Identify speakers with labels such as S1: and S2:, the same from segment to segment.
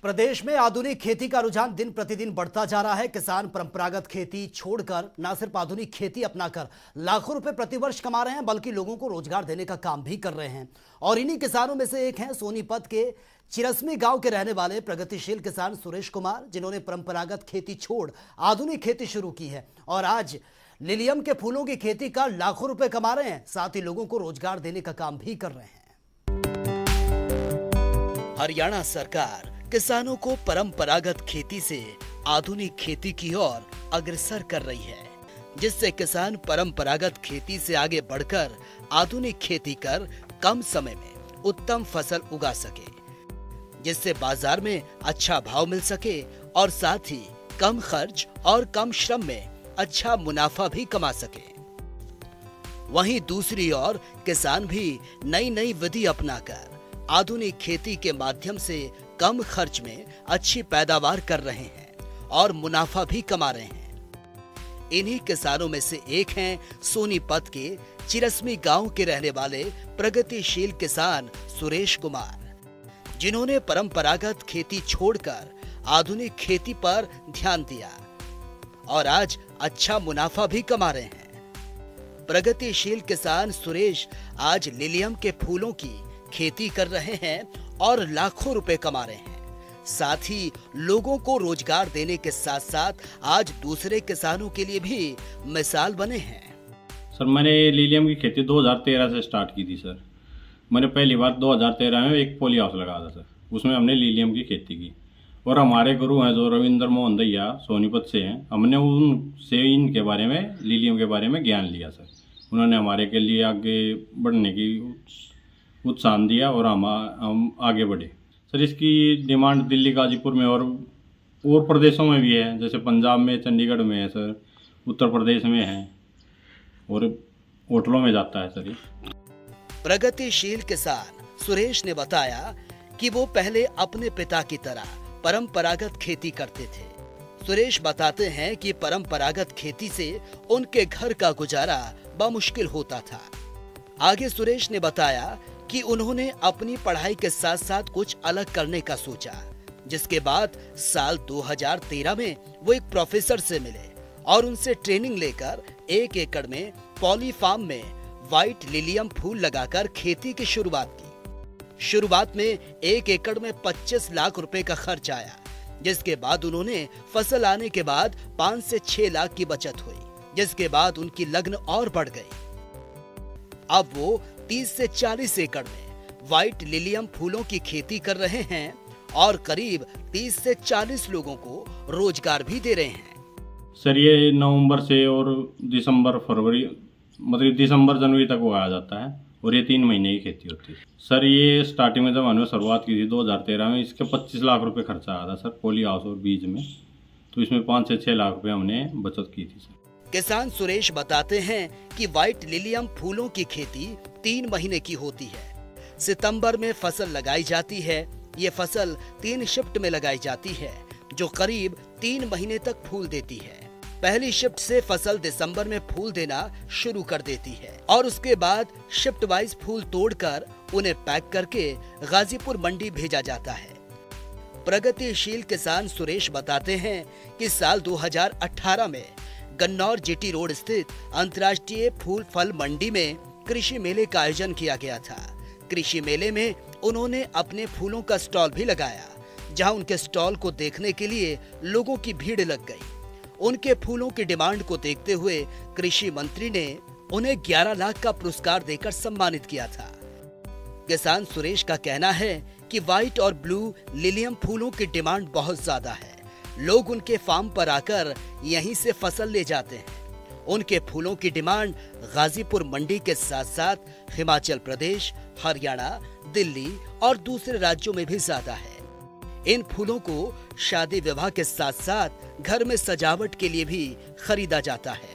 S1: प्रदेश में आधुनिक खेती का रुझान दिन प्रतिदिन बढ़ता जा रहा है। किसान परंपरागत खेती छोड़कर न सिर्फ आधुनिक खेती अपनाकर लाखों रुपए प्रतिवर्ष कमा रहे हैं, बल्कि लोगों को रोजगार देने का काम भी कर रहे हैं। और इन्हीं किसानों में से एक हैं सोनीपत के चिरसमी गांव के रहने वाले प्रगतिशील किसान सुरेश कुमार, जिन्होंने परंपरागत खेती छोड़ आधुनिक खेती शुरू की है और आज लिलियम के फूलों की खेती का लाखों रुपए कमा रहे हैं, साथ ही लोगों को रोजगार देने का काम भी कर रहे हैं। हरियाणा सरकार किसानों को परंपरागत खेती से आधुनिक खेती की ओर अग्रसर कर रही है, जिससे किसान परंपरागत खेती से आगे बढ़कर आधुनिक खेती कर कम समय में उत्तम फसल उगा सके, जिससे बाजार में अच्छा भाव मिल सके और साथ ही कम खर्च और कम श्रम में अच्छा मुनाफा भी कमा सके। वहीं दूसरी ओर किसान भी नई नई विधि अपनाकर आधुनिक खेती के माध्यम से कम खर्च में अच्छी पैदावार कर रहे हैं और मुनाफा भी कमा रहे हैं। इन्हीं किसानों में से एक हैं सोनीपत के चिरसमी गांव के रहने वाले प्रगतिशील किसान सुरेश कुमार, जिन्होंने परंपरागत खेती छोड़कर आधुनिक खेती पर ध्यान दिया और आज अच्छा मुनाफा भी कमा रहे हैं। प्रगतिशील किसान सुरेश आज लिलियम के फूलों की खेती कर रहे हैं और लाखों रुपए कमा रहे हैं। साथ ही लोगों को रोजगार देने के साथ साथ आज दूसरे किसानों के लिए भी मिसाल बने हैं।
S2: सर, मैंने लिलियम की खेती 2013 से स्टार्ट की थी। सर, मैंने पहली बार 2013 में एक पॉली हाउस लगाया था। सर, उसमें हमने लिलियम की खेती की और हमारे गुरु हैं जो रविंद्र मोहन दैया सोनीपत से हैं, हमने उनसे इनके बारे में लिलियम के बारे में ज्ञान लिया। सर, उन्होंने हमारे के लिए आगे बढ़ने की उत्साह दिया और हम आगे बढ़े। सर, इसकी डिमांड दिल्ली, गाजीपुर में और प्रदेशों में भी है, जैसे पंजाब में, चंडीगढ़ में है सर, उत्तर प्रदेश में है और होटलों में जाता है। सर,
S1: प्रगतिशील किसान सुरेश ने बताया कि वो पहले अपने पिता की तरह परंपरागत खेती करते थे। सुरेश बताते हैं कि परंपरागत खेती से उनके घर का गुजारा बमुश्किल होता था। आगे सुरेश ने बताया कि उन्होंने अपनी पढ़ाई के साथ साथ कुछ अलग करने का सोचा, जिसके बाद साल 2013 में वो एक प्रोफेसर से मिले और उनसे ट्रेनिंग लेकर 1 एकड़ में पॉली फार्म में व्हाइट लिलियम फूल लगाकर खेती की शुरुआत की। शुरुआत में 1 एकड़ में 25 लाख रुपए का खर्च आया, जिसके बाद उन्होंने फसल आने के बाद 5 से 6 लाख की बचत हुई, जिसके बाद उनकी लगन और बढ़ गई। अब वो 30 से 40 एकड़ में व्हाइट लिलियम फूलों की खेती कर रहे हैं और करीब 30 से 40 लोगों को रोजगार भी दे रहे हैं।
S2: सर, ये नवंबर से और दिसंबर, फरवरी, मतलब दिसंबर जनवरी तक उगाया जाता है और ये 3 महीने की खेती होती है। सर, ये स्टार्टिंग में जब हमने शुरुआत की थी 2013 में, इसके 25 लाख रुपए खर्चा आया था सर, पॉली हाउस और बीज में, तो इसमें 5 से 6 लाख रुपए हमने बचत की थी। सर,
S1: किसान सुरेश बताते हैं कि व्हाइट लिलियम फूलों की खेती 3 महीने की होती है। सितंबर में फसल लगाई जाती है। ये फसल 3 शिफ्ट में लगाई जाती है, जो करीब 3 महीने तक फूल देती है। पहली शिफ्ट से फसल दिसंबर में फूल देना शुरू कर देती है और उसके बाद शिफ्ट वाइज फूल तोड़कर उन्हें पैक करके गाजीपुर मंडी भेजा जाता है। प्रगतिशील किसान सुरेश बताते हैं कि साल 2018 में गन्नौर जीटी रोड स्थित अंतर्राष्ट्रीय फूल फल मंडी में कृषि मेले का आयोजन किया गया था। कृषि मेले में उन्होंने अपने फूलों का स्टॉल भी लगाया, जहां उनके स्टॉल को देखने के लिए लोगों की भीड़ लग गई। उनके फूलों की डिमांड को देखते हुए कृषि मंत्री ने उन्हें 11 लाख का पुरस्कार देकर सम्मानित किया था। किसान सुरेश का कहना है कि व्हाइट और ब्लू लिलियम फूलों की डिमांड बहुत ज्यादा है। लोग उनके फार्म पर आकर यहीं से फसल ले जाते हैं। उनके फूलों की डिमांड गाजीपुर मंडी के साथ साथ हिमाचल प्रदेश, हरियाणा, दिल्ली और दूसरे राज्यों में भी ज्यादा है। इन फूलों को शादी विवाह के साथ साथ घर में सजावट के लिए भी खरीदा जाता है।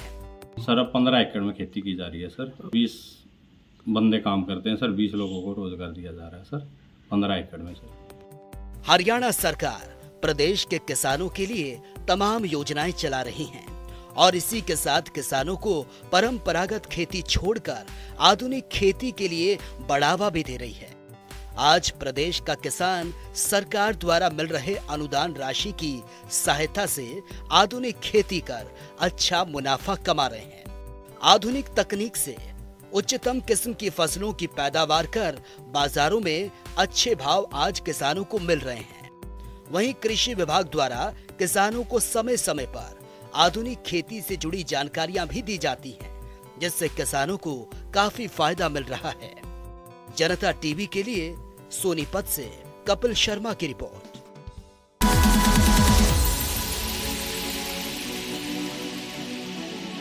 S2: सर, अब 15 एकड़ में खेती की जा रही है। सर, 20 बंदे काम करते हैं। सर, 20 लोगों को रोजगार दिया जा रहा है। सर, 15 एकड़ में। सर,
S1: हरियाणा सरकार प्रदेश के किसानों के लिए तमाम योजनाएं चला रही हैं और इसी के साथ किसानों को परंपरागत खेती छोड़कर आधुनिक खेती के लिए बढ़ावा भी दे रही है। आज प्रदेश का किसान सरकार द्वारा मिल रहे अनुदान राशि की सहायता से आधुनिक खेती कर अच्छा मुनाफा कमा रहे हैं। आधुनिक तकनीक से उच्चतम किस्म की फसलों की पैदावार कर बाजारों में अच्छे भाव आज किसानों को मिल रहे हैं। वहीं कृषि विभाग द्वारा किसानों को समय समय पर आधुनिक खेती से जुड़ी जानकारियां भी दी जाती हैं, जिससे किसानों को काफी फायदा मिल रहा है। जनता टीवी के लिए सोनीपत से कपिल शर्मा की रिपोर्ट।